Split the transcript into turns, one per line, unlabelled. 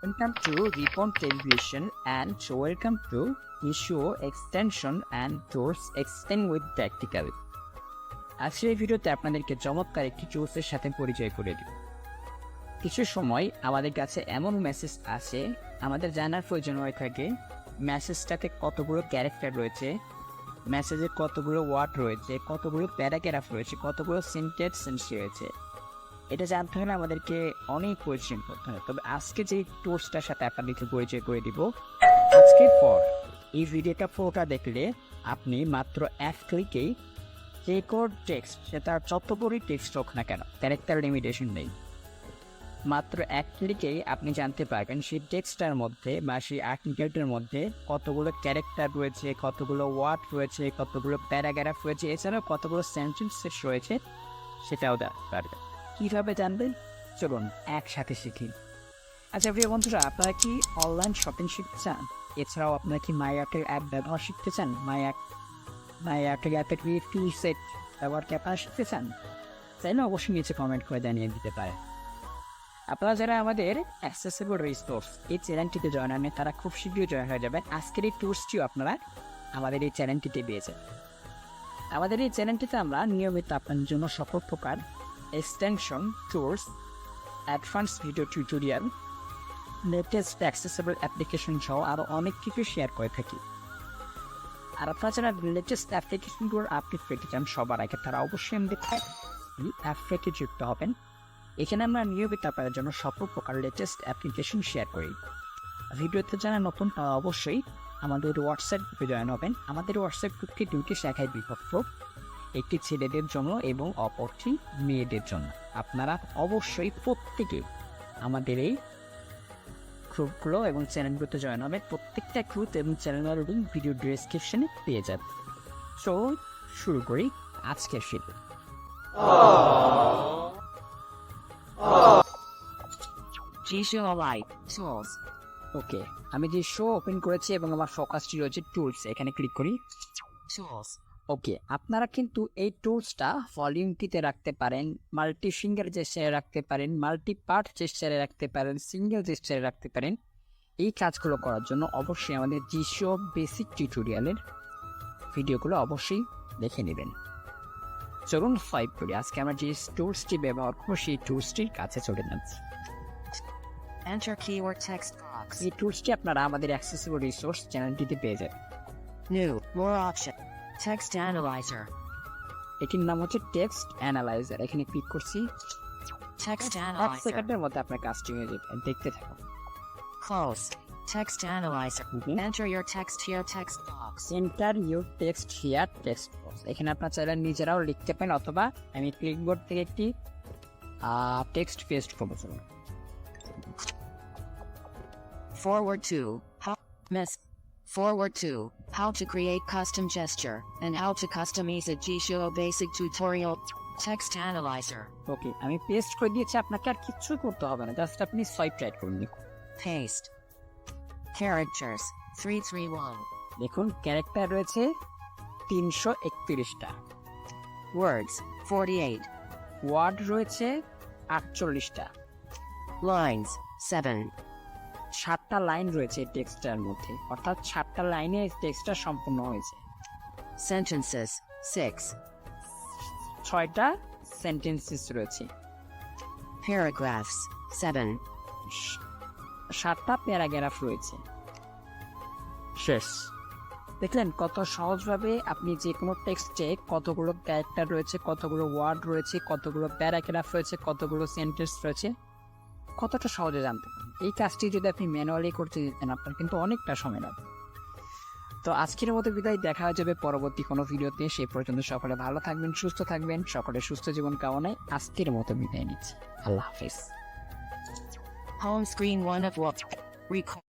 Welcome to Ripon Television and welcome to Issue Extension and Tools Extend with Practical. আজকের এই ভিডিওতে আপনাদেরকে চমৎকার একটি টুলসের সাথে পরিচয় করে দিব। কিছু সময় আমাদের কাছে এমন মেসেজ আসে, আমাদের জানার প্রয়োজন হয়ে থাকে মেসেজটাতে কতগুলো ক্যারেক্টার রয়েছে, মেসেজে কতগুলো ওয়ার্ড রয়েছে, কতগুলো প্যারাগ্রাফ রয়েছে, কতগুলো সেন্টেন্স রয়েছে। এটা জানতে হলে আমাদেরকে অনেক পরিশ্রম করতে হয়। তবে আজকে যে টুলসটার সাথে আপনাদেরকে পরিচয় করে দিব, আজকের পর এই ভিডিওটা পুরোটা দেখলে আপনি মাত্র এক ক্লিকেই যে কোড টেক্সট, সেটা যত বড়ই টেক্সট হোক না কেন, ক্যারেক্টার লিমিটেশন নেই, মাত্র এক ক্লিকেই আপনি জানতে পারবেন সেই টেক্সটটার মধ্যে বা সেই আর্টিকেলটার মধ্যে কতগুলো ক্যারেক্টার রয়েছে, কতগুলো ওয়ার্ড রয়েছে, কতগুলো প্যারাগ্রাফ রয়েছে, এছাড়াও কতগুলো সেন্টেন্সেস রয়েছে, সেটাও জানতে পারবেন। কীভাবে জানবেন, চলুন একসাথে শিখি। আচ্ছা প্রিয় বন্ধুরা, আপনারা কি অনলাইন শপিং শিখতে চান? এছাড়াও আপনারা কি মাই আর্টের অ্যাপ ব্যবহার শিখতে চান? মাই আর্টের অ্যাপের টুল সেট ব্যবহার কি আপনারা শিখতে চান? তাইলে অবশ্যই নিচে কমেন্ট করে জানিয়ে দিতে পারে। আপনারা যারা আমাদের অ্যাক্সেসিবল রিসোর্স এই চ্যানেলটিতে জয়েন হন, তারা খুব শীঘ্রই জয়েন হয়ে যাবেন। আজকের এই টুলসটিও আপনারা আমাদের এই চ্যানেলটিতে পেয়েছেন। আমাদের এই চ্যানেলটিতে আমরা নিয়মিত আপনার জন্য সকল প্রকার extension, tools, advance video tutorial, latest accessible application সহ আরও অনেক কিছু শেয়ার করে থাকি। আর আপনারা যারা লেটেস্ট অ্যাপ্লিকেশনগুলোর আপডেট পেতে চান সবার আগে, তারা অবশ্যই আমাদের অ্যাপে যুক্ত হবেন। এখানে আমরা নিয়মিত আপনাদের জন্য সকল প্রকার লেটেস্ট অ্যাপ্লিকেশন শেয়ার করি। ভিডিওতে যারা নতুন, তারা অবশ্যই আমাদের হোয়াটসঅ্যাপ গ্রুপে জয়েন হবেন। আমাদের হোয়াটসঅ্যাপ গ্রুপটি দুটি শাখায় বিভক্ত, একটি ছেলেদের জন্য এবং অপরটি মেয়েদের জন্য। আপনারা অবশ্যই প্রত্যেকে আমাদের এই গ্রুপগুলো এবং চ্যানেলগুলোতে জয়েন হবে। প্রত্যেকটা গ্রুপ এবং চ্যানেলের লিঙ্ক ভিডিও ডেসক্রিপশনে পেয়ে যাবে। সো শুরু করি আজকের ভিডিও। ওকে, আমি যে শো ওপেন করেছি এবং আমার ফোকাসটি রয়েছে টুলস, এখানে ক্লিক করি। ওকে, আপনারা কিন্তু এই টুলসটা ভলিউমটিতে রাখতে পারেন, মাল্টি ফিঙ্গার জেস্টারে রাখতে পারেন, মাল্টি পার্ট জেস্টারে রাখতে পারেন, সিঙ্গেল জেস্টারে রাখতে পারেন। এই কাজগুলো করার জন্য অবশ্যই আমাদের জিশো বেসিক টিউটোরিয়ালের ভিডিওগুলো অবশ্যই দেখে নেবেন। চলুন 5 করি। আজকে আমরা যে টুলসটি ব্যবহার করবো সেই টুলসটির কাছে চলে যাচ্ছি।
Enter keyword text box.
এই টুলসটি আপনারা আমাদের অ্যাক্সেসিবল রিসোর্স চ্যানেলটিতে পেয়ে যাবেন।
New, more option. Text analyzer.
এটির নাম হচ্ছে টেক্সট অ্যানালাইজার। এখানে ক্লিক করছি।
Text
1
analyzer.
সেকেন্ডের মধ্যে আপনার কাজটি হয়ে যাবে, দেখতে থাকুন।
Close. Text analyzer. Enter your text here text box.
Enter your text here text box. এখানে আপনার চাইলে নিজেরাও লিখতে পারেন, অথবা আমি ক্লিকবোর্ড থেকে একটি টেক্সট পেস্ট করবো। চলুন।
Forward 2. Forward 2. How to create custom gesture and how to customize a Jisho basic tutorial. Text analyzer.
ওকে, আমি পেস্ট করে দিয়েছি, আপনাকে আর কিচ্ছু করতে হবে না, জাস্ট আপনি সোয়াইপ রাইট করুন।
Paste. Characters 331.
দেখুন ক্যারেক্টার রয়েছে 331টা,
Words 48.
ওয়ার্ড রয়েছে 48টা,
Lines 7.
7টা লাইন রয়েছে টেক্সটার মধ্যে, অর্থাৎ 7টা লাইনে টেক্সটটা সম্পূর্ণ হয়েছে।
Sentences 6.
6টা সেন্টেন্সেস রয়েছে।
Paragraphs 7.
7টা প্যারাগ্রাফ রয়েছে। শেষ। দেখলেন কত সহজভাবে আপনি যে কোনো টেক্সটে কতগুলো ক্যারেক্টার রয়েছে, কতগুলো ওয়ার্ড রয়েছে, কতগুলো প্যারাগ্রাফ রয়েছে, কতগুলো সেন্টেন্স রয়েছে, কতটা সহজে জানতে পারেন। এই কাজটি যদি আপনি ম্যানুয়ালি করতে দিতেন, আপনার কিন্তু অনেকটা সময় লাগবে। তো আজকের মতো বিদায়, দেখা হয়ে যাবে পরবর্তী কোনো ভিডিওতে। সেই পর্যন্ত সকলে ভালো থাকবেন, সুস্থ থাকবেন, সকলে সুস্থ জীবন কামনায় আজকের মতো বিদায় নিচ্ছি। আল্লাহ হাফেজ।
Home screen 1 of what? Record.